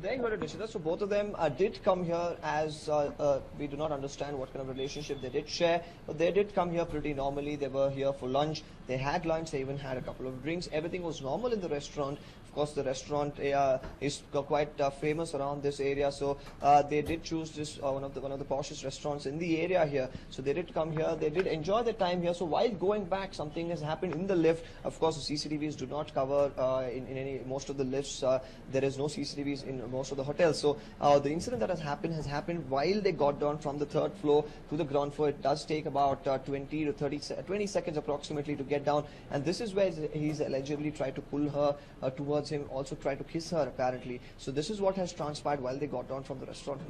There you heard it, Nishita. So both of them did come here as we do not understand what kind of relationship they did share, but they did come here pretty normally. They were here for lunch. They had lunch. They even had a couple of drinks. Everything was normal in the restaurant. Of course, the restaurant is quite famous around this area, so they did choose this one of the poshest restaurants in the area here. So they did come here. They did enjoy their time here. So while going back, something has happened in the lift. Of course, the CCTVs do not cover in most of the lifts. There is no CCTVs in most of the hotels. So the incident that has happened while they got down from the third floor to the ground floor. It does take about 20 to 20 seconds approximately to get down, and this is where he's allegedly tried to pull her towards him, also tried to kiss her apparently. So this is what has transpired while they got down from the restaurant.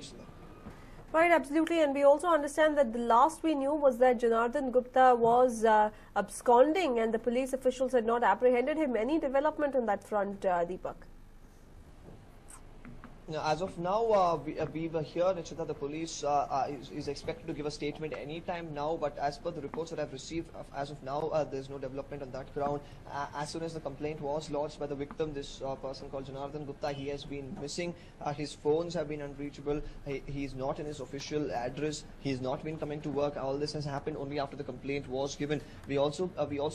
Right, absolutely. And we also understand that the last we knew was that Janardhan Gupta was absconding and the police officials had not apprehended him. Any development on that front, Deepak? Now, as of now, we were here, Nishita, the police is expected to give a statement any time now, but as per the reports that I've received, as of now, there's no development on that ground. As soon as the complaint was lodged by the victim, this person called Janardhan Gupta, he has been missing. His phones have been unreachable. He's not in his official address. He's not been coming to work. All this has happened only after the complaint was given. We also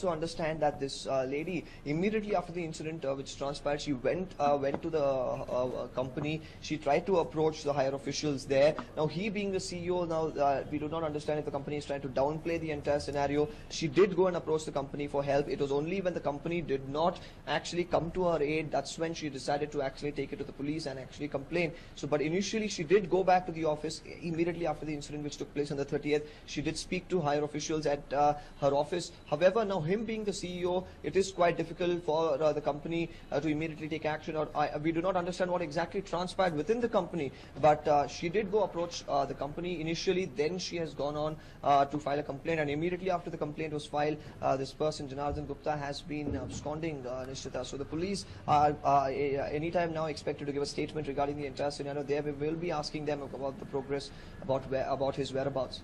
understand that this lady, immediately after the incident which transpired, she went to the company. She tried to approach the higher officials there. Now, he being the CEO, now we do not understand if the company is trying to downplay the entire scenario. She did go and approach the company for help. It was only when the company did not actually come to her aid, that's when she decided to actually take it to the police and actually complain. So, but initially she did go back to the office immediately after the incident which took place on the 30th. She did speak to higher officials at her office. However, now him being the CEO, it is quite difficult for the company to immediately take action. Or we do not understand what exactly transpired within the company, but she did go approach the company initially. Then she has gone on to file a complaint, and immediately after the complaint was filed, this person Janardhan Gupta has been absconding, Nishita. So the police are anytime now expected to give a statement regarding the entire scenario. There we will be asking them about the progress, about his whereabouts.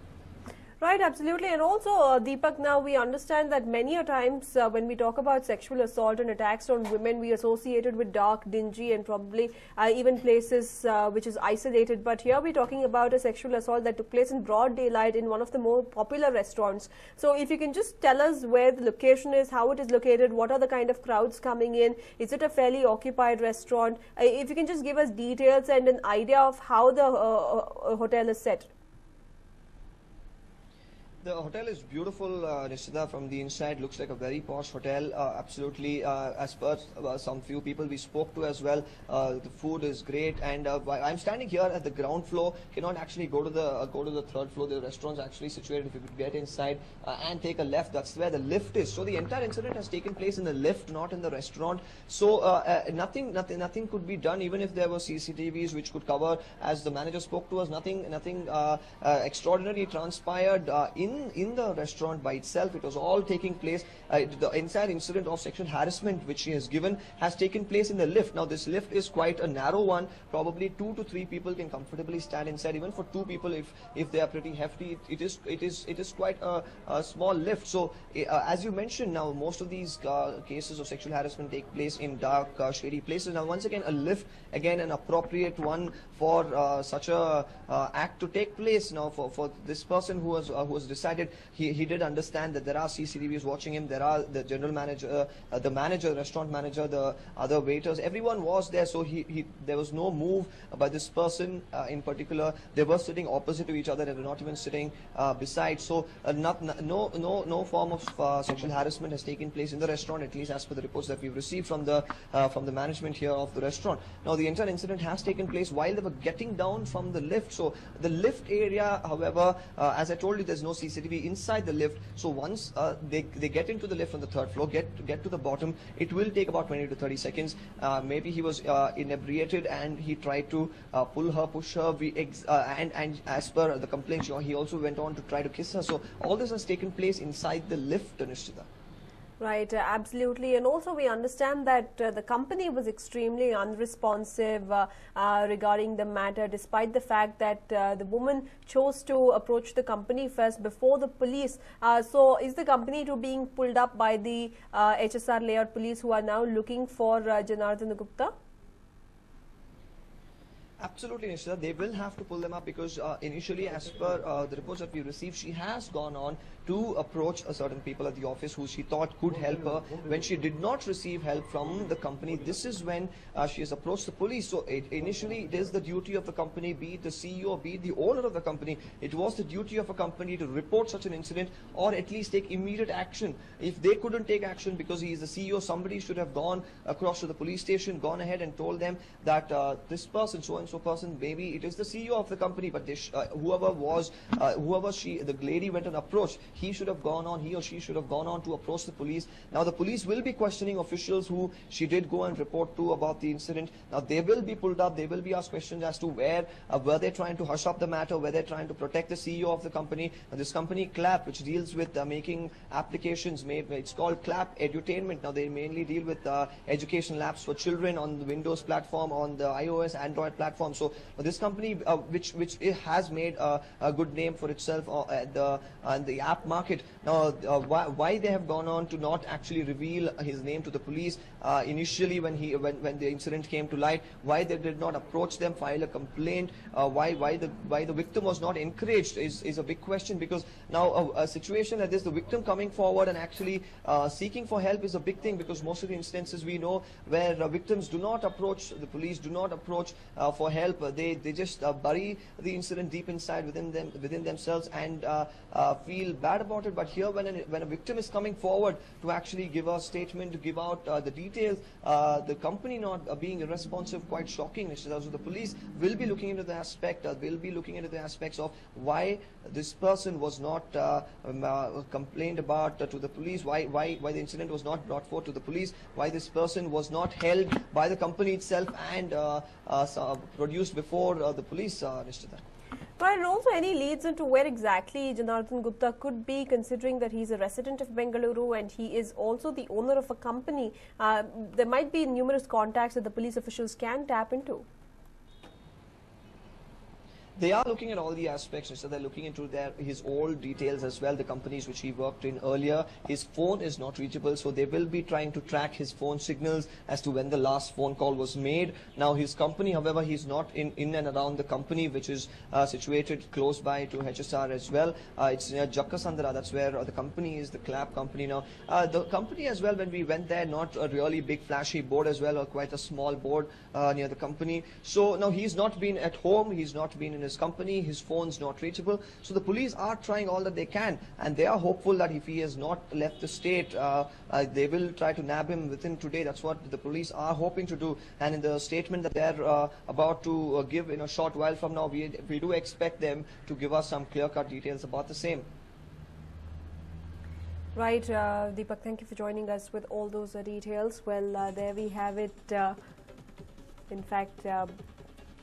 Right, absolutely. And also, Deepak, now we understand that many a times when we talk about sexual assault and attacks on women, we associate it with dark, dingy and probably even places which is isolated. But here we're talking about a sexual assault that took place in broad daylight in one of the more popular restaurants. So if you can just tell us where the location is, how it is located, what are the kind of crowds coming in, is it a fairly occupied restaurant? If you can just give us details and an idea of how the hotel is set. The hotel is beautiful, Nishita, from the inside. Looks like a very posh hotel. Absolutely, as per some few people we spoke to as well, the food is great. And I'm standing here at the ground floor. Cannot actually go to the third floor. The restaurant's actually situated. If you could get inside and take a left, that's where the lift is. So the entire incident has taken place in the lift, not in the restaurant. So nothing could be done, even if there were CCTVs which could cover. As the manager spoke to us, nothing extraordinary transpired in the restaurant by itself. It was all taking place. The entire incident of sexual harassment which she has given has taken place in the lift. Now this lift is quite a narrow one. Probably 2 to 3 people can comfortably stand inside. Even for 2 people, if they are pretty hefty, it is quite a small lift. So as you mentioned, now most of these cases of sexual harassment take place in dark, shady places. Now once again, a lift, again an appropriate one for such a act to take place. Now for this person who was decided, he did understand that there are CCTVs watching him. There are the general manager, the manager, restaurant manager, the other waiters. Everyone was there. So there was no move by this person in particular. They were sitting opposite to each other. They were not even sitting beside. So no form of sexual harassment has taken place in the restaurant, at least as per the reports that we've received from the management here of the restaurant. Now the entire incident has taken place while they were getting down from the lift. So the lift area, however, as I told you, there's no CCTV inside the lift. So once they get into the lift on the third floor, get to the bottom, it will take about 20 to 30 seconds. Maybe he was inebriated and he tried to push her, and as per the complaint, he also went on to try to kiss her. So all this has taken place inside the lift, Nishita. Right, absolutely. And also we understand that the company was extremely unresponsive regarding the matter, despite the fact that the woman chose to approach the company first before the police. So is the company being pulled up by the HSR layout police, who are now looking for Janardhan Gupta? Absolutely, Nishita. They will have to pull them up because initially, as per the reports that we received, she has gone on to approach a certain people at the office who she thought could help her. When she did not receive help from the company, this is when she has approached the police. So initially, it is the duty of the company, be it the CEO, be it the owner of the company. It was the duty of a company to report such an incident or at least take immediate action. If they couldn't take action because he is the CEO, somebody should have gone across to the police station, gone ahead and told them that this person, so and so person, maybe it is the CEO of the company, but the lady went and approached, he or she should have gone on to approach the police. Now the police will be questioning officials who she did go and report to about the incident. Now they will be pulled up, they will be asked questions as to where were they trying to hush up the matter, were they trying to protect the CEO of the company. Now, this company Clap, which deals with making applications, it's called Clap Edutainment. Now they mainly deal with education labs for children on the Windows platform, on the iOS, Android platform. So this company, which has made a good name for itself at the app market. Now, why they have gone on to not actually reveal his name to the police initially when the incident came to light? Why they did not approach them, file a complaint? Why the victim was not encouraged is a big question, because now a situation like this, the victim coming forward and actually seeking for help is a big thing, because most of the instances we know where victims do not approach the police, do not approach for help. They just bury the incident deep inside within themselves and feel bad about it. But here, when a victim is coming forward to actually give a statement, to give out the details, the company not being irresponsive, quite shocking. So the police will be looking into the aspect, will be looking into the aspects of why this person was not complained about to the police, why the incident was not brought forth to the police, why this person was not held by the company itself and produced before the police, Nishtita. Right, and also any leads into where exactly Janardhan Gupta could be, considering that he's a resident of Bengaluru and he is also the owner of a company. There might be numerous contacts that the police officials can tap into. They are looking at all the aspects, so they're looking into his old details as well, the companies which he worked in earlier. His phone is not reachable, so they will be trying to track his phone signals as to when the last phone call was made. Now his company, however, he's not in and around the company, which is situated close by to HSR as well. It's near Jakkasandra, that's where the company is, the Clap company. Now the company as well, when we went there, not a really big flashy board as well, or quite a small board near the company. So now he's not been at home, he's not been in his company, his phone's not reachable. So the police are trying all that they can, and they are hopeful that if he has not left the state, they will try to nab him within today. That's what the police are hoping to do. And in the statement that they're about to give in a short while from now, we do expect them to give us some clear-cut details about the same. Right, Deepak, thank you for joining us with all those details. Well, there we have it. In fact,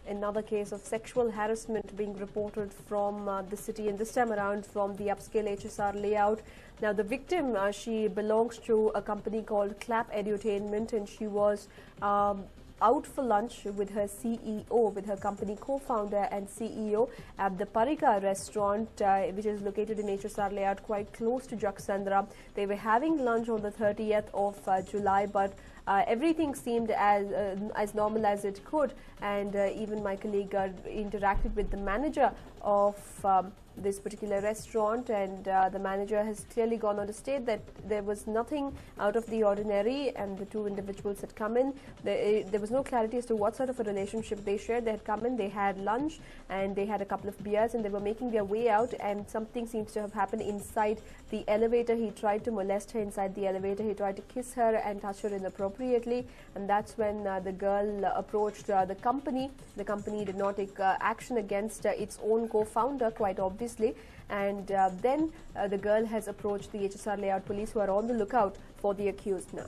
another case of sexual harassment being reported from the city, and this time around from the upscale HSR layout. Now the victim, she belongs to a company called Clap Edutainment, and she was out for lunch with her CEO, with her company co-founder and CEO at the Parika restaurant, which is located in HSR layout quite close to Jaksandra. They were having lunch on the 30th of July, but everything seemed as normal as it could, and even my colleague interacted with the manager of this particular restaurant, and the manager has clearly gone on to state that there was nothing out of the ordinary, and the two individuals had come in. There was no clarity as to what sort of a relationship they shared. They had come in, they had lunch, and they had a couple of beers, and they were making their way out, and something seems to have happened inside the elevator. He tried to molest her inside the elevator. He tried to kiss her and touch her inappropriately, and that's when the girl approached the company. The company did not take action against its own co-founder, quite obviously, and then the girl has approached the HSR layout police, who are on the lookout for the accused now.